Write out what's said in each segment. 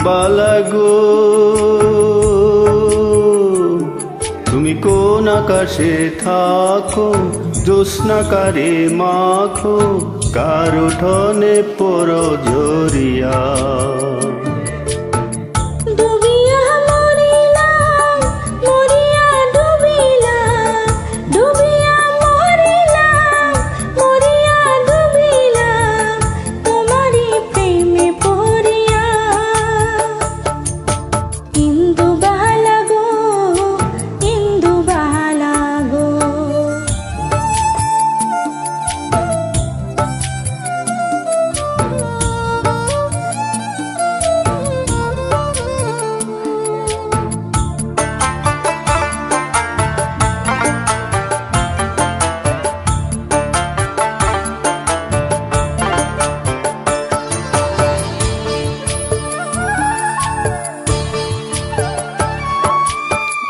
ইন্দুবালা গো, তুমি কোন আকাশে থাকো, জ্যোৎস্নাকারে মাখো, কার উঠোনে পড়ো ঝরিয়া।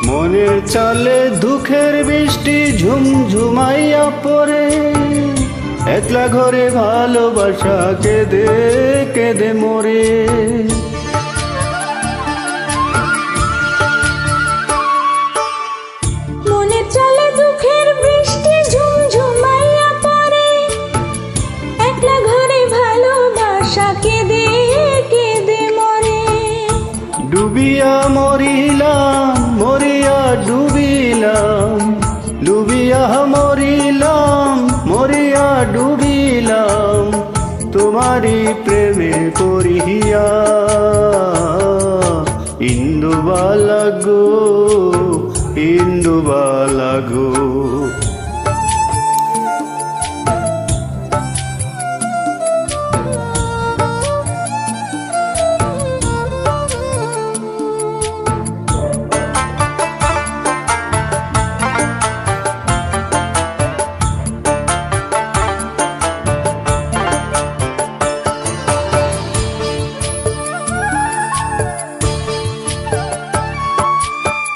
মনের চালে দুঃখের বৃষ্টি ঝুমঝুমাইয়া পড়ে, একলা ঘরে ভালোবাসা কেঁদে কেঁদে মরে। মনের চালে দুঃখের বৃষ্টি ঝুমঝুমাইয়া পড়ে, একলা ঘরে ভালোবাসা কেঁদে কেঁদে মরে। ডুবিয়া মরিলাম মরিয়া ডুবিলাম, ডুবিয়া মরিলাম মরিয়া ডুবিলাম, তোমারি প্রেমে পড়িয়া। ইন্দুবালা গো, ইন্দুবালা গো।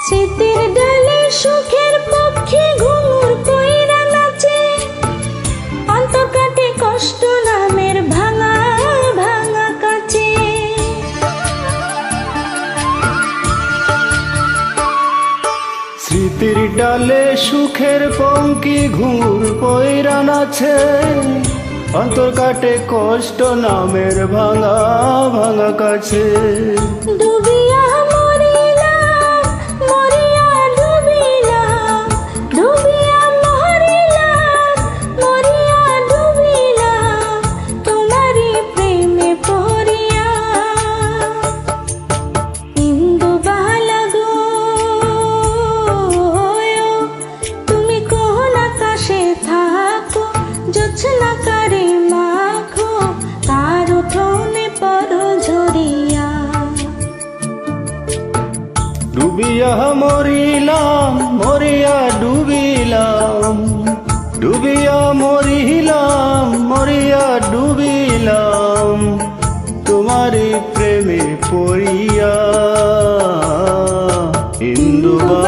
স্মৃতির ডালে সুখের পক্ষে ঘুঙুর কইরা নাচে, অন্তর কাটে কষ্ট নামের ভাঙা ভাঙা কাছে। স্মৃতির ডালে সুখের পঙ্কি ঘুঙুর পয়রা নাচে, অন্তর কাটে কষ্ট নামের ভাঙা ভাঙা কাছে। ডুবিয়া মরিলাম মরিয়া ডুবিলাম, ডুবিয়া মরিলাম মরিয়া ডুবিলাম, তোমারি প্রেমে পড়িয়া। ইন্দুবালা গো, তুমি কোন আকাশে থাকো, জ্যোৎস্নাকারে মাখো, কার উঠোনে পড়ো ঝরিয়া। ডুবিয়া মরিলাম মরিয়া ডুবিলাম, ডুবিয়া মরিলাম মরিয়া ডুবিলাম, তোমারি প্রেমে পড়িয়া। ইন্দুবালা